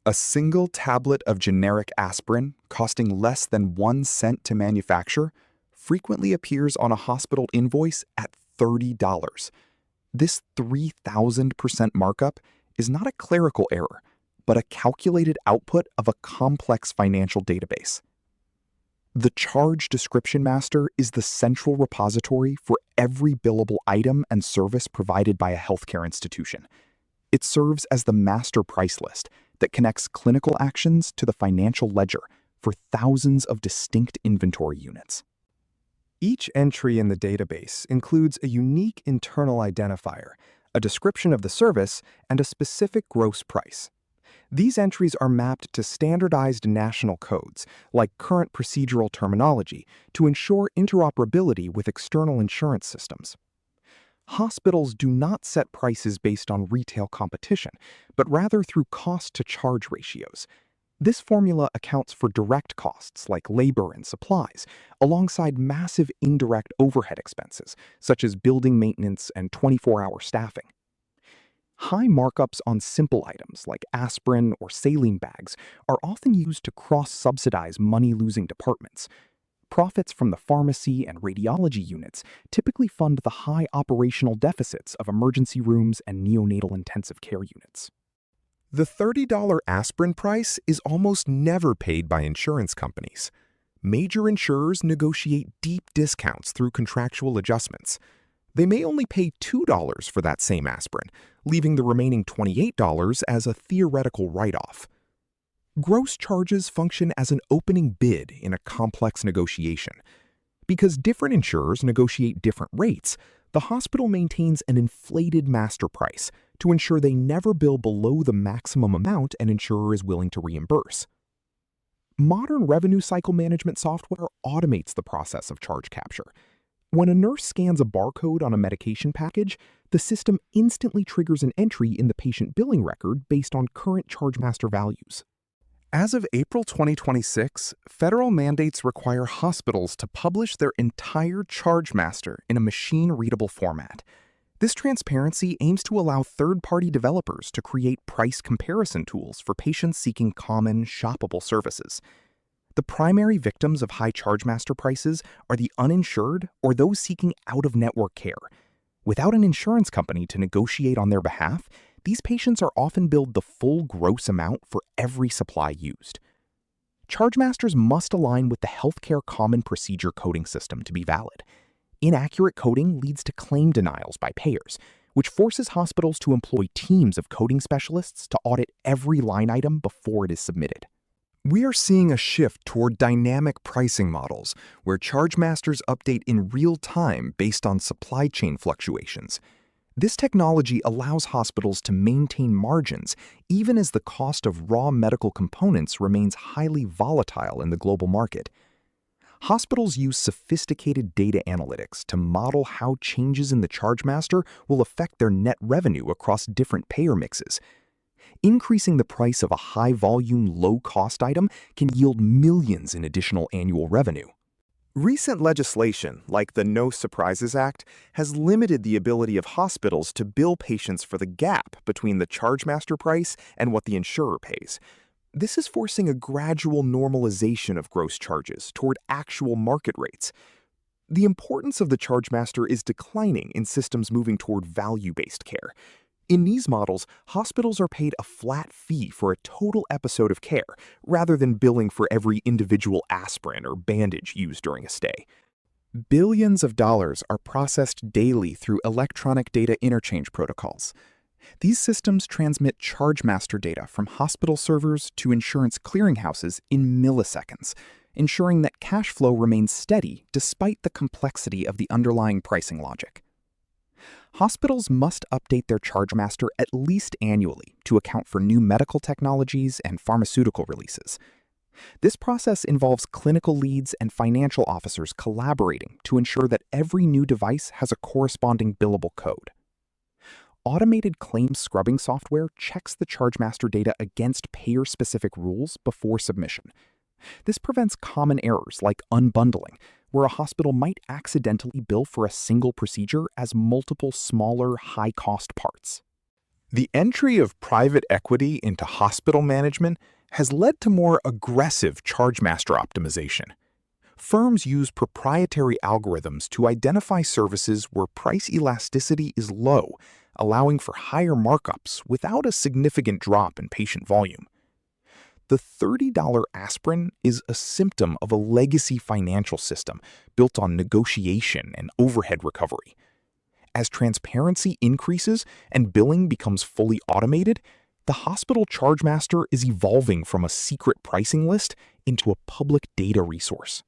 A single tablet of generic aspirin, costing less than 1 cent to manufacture, frequently appears on a hospital invoice at $30. This 3,000% markup is not a clerical error, but a calculated output of a complex financial database. The Charge Description Master is the central repository for every billable item and service provided by a healthcare institution. It serves as the master price list that connects clinical actions to the financial ledger for thousands of distinct inventory units. Each entry in the database includes a unique internal identifier, a description of the service, and a specific gross price. These entries are mapped to standardized national codes, like current procedural terminology, to ensure interoperability with external insurance systems. Hospitals do not set prices based on retail competition, but rather through cost-to-charge ratios. This formula accounts for direct costs like labor and supplies, alongside massive indirect overhead expenses, such as building maintenance and 24-hour staffing. High markups on simple items like aspirin or saline bags are often used to cross-subsidize money-losing departments. Profits from the pharmacy and radiology units typically fund the high operational deficits of emergency rooms and neonatal intensive care units. The $30 aspirin price is almost never paid by insurance companies. Major insurers negotiate deep discounts through contractual adjustments. They may only pay $2 for that same aspirin, leaving the remaining $28 as a theoretical write-off. Gross charges function as an opening bid in a complex negotiation. Because different insurers negotiate different rates, the hospital maintains an inflated master price to ensure they never bill below the maximum amount an insurer is willing to reimburse. Modern revenue cycle management software automates the process of charge capture. When a nurse scans a barcode on a medication package, the system instantly triggers an entry in the patient billing record based on current Chargemaster values. As of April 2026, federal mandates require hospitals to publish their entire Chargemaster in a machine-readable format. This transparency aims to allow third-party developers to create price comparison tools for patients seeking common, shoppable services. The primary victims of high Chargemaster prices are the uninsured or those seeking out-of-network care. Without an insurance company to negotiate on their behalf, these patients are often billed the full gross amount for every supply used. Chargemasters must align with the Healthcare Common Procedure coding system to be valid. Inaccurate coding leads to claim denials by payers, which forces hospitals to employ teams of coding specialists to audit every line item before it is submitted. We are seeing a shift toward dynamic pricing models, where chargemasters update in real time based on supply chain fluctuations. This technology allows hospitals to maintain margins even as the cost of raw medical components remains highly volatile in the global market. Hospitals use sophisticated data analytics to model how changes in the Chargemaster will affect their net revenue across different payer mixes. Increasing the price of a high-volume, low-cost item can yield millions in additional annual revenue. Recent legislation, like the No Surprises Act, has limited the ability of hospitals to bill patients for the gap between the Chargemaster price and what the insurer pays. This is forcing a gradual normalization of gross charges toward actual market rates. The importance of the Chargemaster is declining in systems moving toward value-based care. In these models, hospitals are paid a flat fee for a total episode of care, rather than billing for every individual aspirin or bandage used during a stay. Billions of dollars are processed daily through electronic data interchange protocols. These systems transmit Chargemaster data from hospital servers to insurance clearinghouses in milliseconds, ensuring that cash flow remains steady despite the complexity of the underlying pricing logic. Hospitals must update their Chargemaster at least annually to account for new medical technologies and pharmaceutical releases. This process involves clinical leads and financial officers collaborating to ensure that every new device has a corresponding billable code. Automated claims scrubbing software checks the Chargemaster data against payer-specific rules before submission. This prevents common errors like unbundling, where a hospital might accidentally bill for a single procedure as multiple smaller, high-cost parts. The entry of private equity into hospital management has led to more aggressive Chargemaster optimization. Firms use proprietary algorithms to identify services where price elasticity is low, allowing for higher markups without a significant drop in patient volume. The $30 aspirin is a symptom of a legacy financial system built on negotiation and overhead recovery. As transparency increases and billing becomes fully automated, the hospital Chargemaster is evolving from a secret pricing list into a public data resource.